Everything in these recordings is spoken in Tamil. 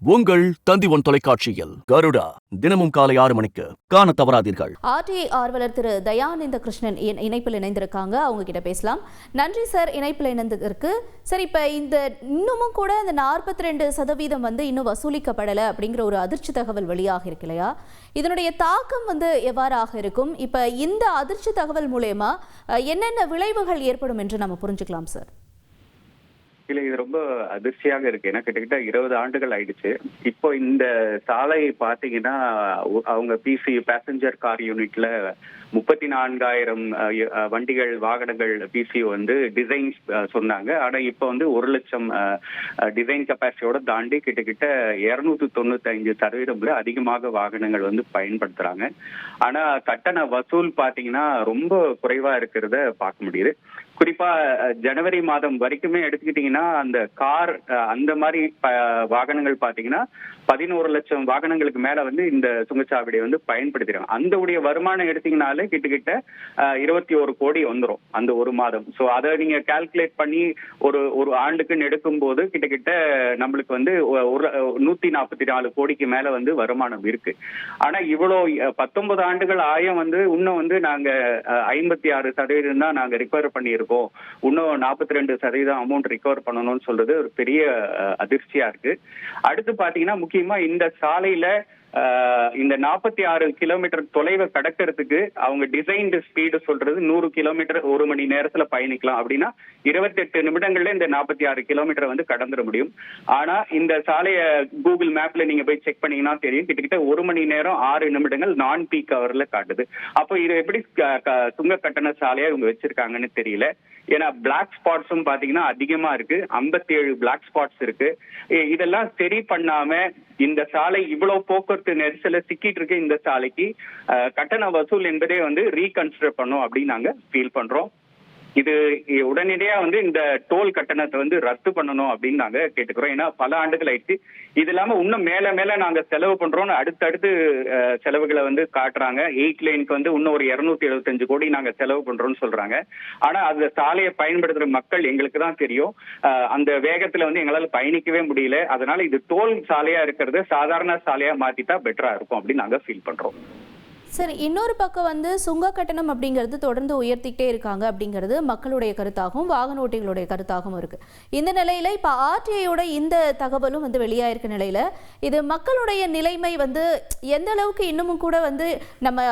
உங்கள் தந்தி ஒன் தொலைக்காட்சியில் கருடா தினமும் காலை 6 மணிக்கு காண தவறாதீர்கள். ஆர்டிஐ ஆர்வலர் திரு தயானந்த கிருஷ்ணன் இணைப்பில் இணைந்திருக்காங்க. அவங்க கிட்ட பேசலாம். நன்றி சார், இணைப்பில் இணைந்ததற்கு. சார், இப்ப இந்த இன்னமும் கூட இந்த 42% வந்து இன்னும் வசூலிக்கப்படலை அப்படிங்கிற ஒரு அதிர்ச்சி தகவல் வெளியாக இருக்கு இல்லையா? இதனுடைய தாக்கம் வந்து எவ்வாறாக இருக்கும்? இப்ப இந்த அதிர்ச்சி தகவல் மூலமா என்னென்ன விளைவுகள் ஏற்படும் என்று நம்ம புரிஞ்சுக்கலாம் சார்? இல்ல, இது ரொம்ப அதிர்ச்சியாக இருக்கு. ஏன்னா கிட்டத்தட்ட 20 ஆண்டுகள் ஆயிடுச்சு. இப்போ இந்த சாலை பாத்தீங்கன்னா அவங்க பிசி பேசஞ்சர் கார் யூனிட்ல 34,000 வண்டிகள் வாகனங்கள் பிசி வந்து டிசைன் சொன்னாங்க. ஆனா இப்போ வந்து 1 லட்சம் டிசைன் கெப்பாசிட்டியோட தாண்டி கிட்டத்தட்ட 295% அதிகமாக வாகனங்கள் வந்து பயன்படுத்துறாங்க. ஆனா கட்டண வசூல் பாத்தீங்கன்னா ரொம்ப குறைவா இருக்கிறத பார்க்க முடியுது. குறிப்பா ஜனவரி மாதம் வரைக்குமே எடுத்துக்கிட்டீங்கன்னா அந்த கார் அந்த மாதிரி வாகனங்கள் பாத்தீங்கன்னா 11 லட்சம் வாகனங்களுக்கு மேல வந்து இந்த சுங்கச்சாவடியை வந்து பயன்படுத்துறாங்க. அந்த உடைய வருமானம் எடுத்தீங்கன்னாலே கிட்டத்தட்ட 21 கோடி வந்துடும் அந்த ஒரு மாதம். ஸோ அதை நீங்க கால்குலேட் பண்ணி ஒரு ஆண்டுக்குன்னு எடுக்கும் போது கிட்டத்தட்ட நம்மளுக்கு வந்து 144 கோடிக்கு மேல வந்து வருமானம் இருக்கு. ஆனா இவ்வளோ 19 ஆண்டுகள் ஆயம் வந்து இன்னும் வந்து நாங்க 56% தான் நாங்க ரிகவர் பண்ணியிருக்கோம், இன்னும் 42% அமௌண்ட் ரிகவர் பண்ணணும்னு சொல்றது ஒரு பெரிய அதிர்ச்சியா இருக்கு. அடுத்து பாத்தீங்கன்னா முக்கியமா இந்த சாலையில இந்த 46 கிலோமீட்டர் தொலைவை கடக்கிறதுக்கு அவங்க டிசைன்டு ஸ்பீடு சொல்றது 100 கிலோமீட்டர் 1 மணி நேரத்துல பயணிக்கலாம். அப்படின்னா 28 நிமிடங்கள்ல இந்த 46 கிலோமீட்டர் வந்து கடந்துட முடியும். ஆனா இந்த சாலையை கூகுள் மேப்ல நீங்க போய் செக் பண்ணீங்கன்னா தெரியும், கிட்டத்தட்ட 1 மணி நேரம் 6 நிமிடங்கள் நான் பீக் ஹவர்ல காட்டுது. அப்போ இது எப்படி சுங்க கட்டண சாலையா இவங்க வச்சிருக்காங்கன்னு தெரியல. ஏன்னா பிளாக் ஸ்பாட்ஸும் பாத்தீங்கன்னா அதிகமா இருக்கு, 57 பிளாக் ஸ்பாட்ஸ் இருக்கு. இதெல்லாம் சரி பண்ணாம இந்த சாலை இவ்வளவு போக்குவரத்து நெரிசல சிக்கிட்டு இருக்கு. இந்த சாலைக்கு கட்டண வசூல் என்பதே வந்து ரீகன்சிடர் பண்ணும் அப்படின்னு நாங்க ஃபீல் பண்றோம். இது உடனடியா வந்து இந்த டோல் கட்டணத்தை வந்து ரத்து பண்ணணும் அப்படின்னு நாங்க கேட்டுக்கிறோம். ஏன்னா பல ஆண்டுகள் ஆயிடுச்சு. இது இல்லாம இன்னும் மேல மேல நாங்க செலவு பண்றோம்னு அடுத்தடுத்து செலவுகளை வந்து காட்டுறாங்க. 8 லேனுக்கு வந்து இன்னும் ஒரு 275 கோடி நாங்க செலவு பண்றோம்னு சொல்றாங்க. ஆனா அந்த சாலையை பயன்படுத்துற மக்கள் எங்களுக்கு தான் தெரியும், அந்த வேகத்துல வந்து எங்களால பயணிக்கவே முடியல. அதனால இது டோல் சாலையா இருக்கிறது சாதாரண சாலையா மாத்திட்டா பெட்டரா இருக்கும் அப்படின்னு நாங்க ஃபீல் பண்றோம். சரி, இன்னொரு பக்கம் வந்து சுங்க கட்டணம் அப்படிங்கிறது தொடர்ந்து உயர்த்திக்கிட்டே இருக்காங்க அப்படிங்கிறது மக்களுடைய கருத்தாகவும் வாகன ஓட்டிகளுடைய கருத்தாகவும் இருக்கு. இந்த நிலையில இப்ப ஆர்டிஐயோட இந்த தகவலும் வந்து வெளியாயிருக்க நிலையில இது மக்களுடைய நிலைமை வந்து எந்த அளவுக்கு இன்னமும் கூட வந்து நம்ம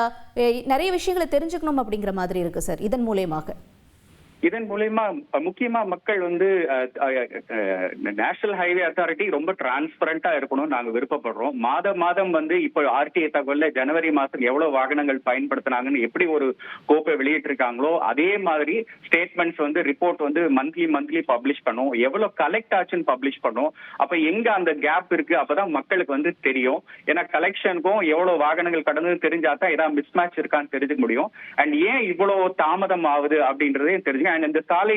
நிறைய விஷயங்களை தெரிஞ்சுக்கணும் அப்படிங்கிற மாதிரி இருக்கு சார் இதன் மூலமாக. இதன் மூலமா முக்கியமா மக்கள் வந்து நேஷனல் ஹைவே அத்தாரிட்டி ரொம்ப டிரான்ஸ்பரண்டா இருக்கணும் நாங்க விருப்பப்படுறோம். மாதம் வந்து இப்போ ஆர்டிஐ தகவல்ல ஜனவரி மாசம் எவ்வளவு வாகனங்கள் பயன்படுத்தினாங்கன்னு எப்படி ஒரு கோப்பை வெளியிட்டு இருக்காங்களோ அதே மாதிரி ஸ்டேட்மெண்ட்ஸ் வந்து ரிப்போர்ட் வந்து மந்த்லி பப்ளிஷ் பண்ணும், எவ்வளவு கலெக்ட் ஆச்சுன்னு பப்ளிஷ் பண்ணும். அப்ப எங்க அந்த கேப் இருக்கு அப்பதான் மக்களுக்கு வந்து தெரியும். ஏன்னா கலெக்ஷனுக்கும் எவ்வளவு வாகனங்கள் கடந்து தெரிஞ்சாதான் ஏதாவது மிஸ் மேட்ச் இருக்கான்னு தெரிஞ்சுக்க முடியும். அண்ட் ஏன் இவ்வளவு தாமதம் ஆகுது அப்படின்றதே தெரிஞ்சு. இந்த சாலை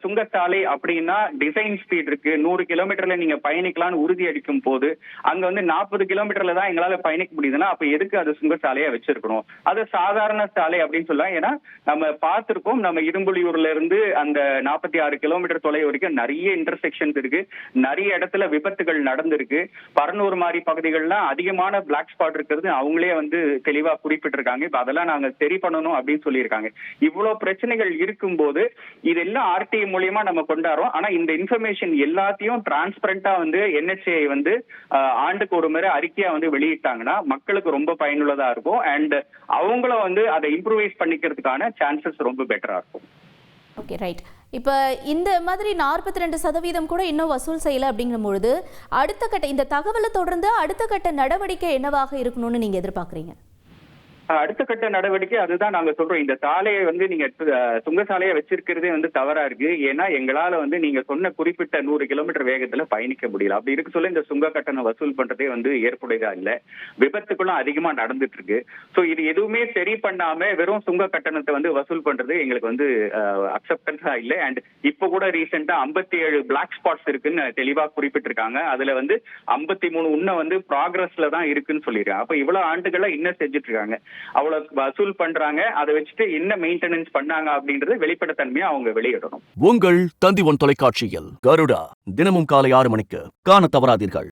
சுங்க சாலை அப்படின்னா டிசைன் ஸ்பீட் இருக்கு, 100 கிலோமீட்டர்ல நீங்க பயணிக்கலாம்னு உறுதி அளிக்கும் போது அங்க வந்து 40 கிலோமீட்டர்ல தான் எங்களால பயணிக்க முடியுதுன்னா அப்ப எதுக்கு அது சுங்க சாலையா வச்சிருக்கணும்? அது சாதாரண சாலை அப்படின்னு சொல்லலாம். ஏன்னா நம்ம பார்த்திருக்கோம், நம்ம இரும்புலியூர்ல இருந்து அந்த 46 கிலோமீட்டர் தொலைவு வரைக்கும் நிறைய இன்டர்செக்ஷன்ஸ் இருக்கு, நிறைய இடத்துல விபத்துகள் நடந்திருக்கு. பரனூர் மாதிரி பகுதிகள்லாம் அதிகமான பிளாக் ஸ்பாட் இருக்கிறது அவங்களே வந்து தெளிவா குறிப்பிட்டிருக்காங்க. இப்ப அதெல்லாம் நாங்க சரி பண்ணணும் அப்படின்னு சொல்லியிருக்காங்க. இவ்வளவு பிரச்சனைகள் இருக்கும்போது இதெல்லாம் ஆர்டிஐ மூலியமா நம்ம கொண்டாடுறோம். ஆனா இந்த இன்ஃபர்மேஷன் எல்லாத்தையும் டிரான்ஸ்பரண்டா வந்து NHAI வந்து ஆண்டுக்கு ஒரு முறை அறிக்கையா வந்து வெளியிட்டாங்கன்னா மக்களுக்கு ரொம்ப பயனுள்ளதா இருக்கும். அண்ட் அவங்களும் வந்து அதை இம்ப்ரூவைஸ் பண்ணிக்கிறதுக்கான சான்சஸ் ரொம்ப பெட்டரா இருக்கும். Okay, right. இப்போ இந்த மாதிரி 42% கூட இன்னும் வசூல் செய்யலை அப்படிங்கும் பொழுது அடுத்த கட்ட இந்த தகவலை தொடர்ந்து அடுத்த கட்ட நடவடிக்கை என்னவாக இருக்கணும்னு நீங்க எதிர்பார்க்குறீங்க? அடுத்த கட்ட நடவடிக்கை அதுதான் நாங்க சொல்றோம். இந்த சாலையை வந்து நீங்க சுங்க சாலையை வச்சிருக்கிறதே வந்து தவறா இருக்கு. ஏன்னா எங்களால வந்து நீங்க சொன்ன குறிப்பிட்ட 100 கிலோமீட்டர் வேகத்துல பயணிக்க முடியல. அப்படி இருக்கு சொல்ல இந்த சுங்க கட்டணம் வசூல் பண்றதே வந்து ஏற்புடையதா இல்ல. விபத்துக்குள்ளும் அதிகமா நடந்துட்டு இருக்கு. சோ இது எதுவுமே சரி பண்ணாம வெறும் சுங்க கட்டணத்தை வந்து வசூல் பண்றது எங்களுக்கு வந்து அக்செப்டன்ஸா இல்ல. அண்ட் இப்ப கூட ரீசெண்டா 57 பிளாக் ஸ்பாட்ஸ் இருக்குன்னு தெளிவா குறிப்பிட்டிருக்காங்க. அதுல வந்து 53 இன்னும் வந்து ப்ராக்ரஸ்ல தான் இருக்குன்னு சொல்லிருக்காங்க. அப்ப இவ்வளவு ஆண்டுகளா இன்னும் செஞ்சுட்டு இருக்காங்க. அவ்வளவு வசூல் பண்றாங்க, அதை வச்சுட்டு என்ன மெயின்டெனன்ஸ் பண்ணாங்க அப்படின்றது வெளிப்படைத்தன்மையா அவங்க வெளியிடணும். உங்கள் தந்தி ஒன் தொலைக்காட்சியில் கருடா தினமும் காலை 6 மணிக்கு காண தவறாதீர்கள்.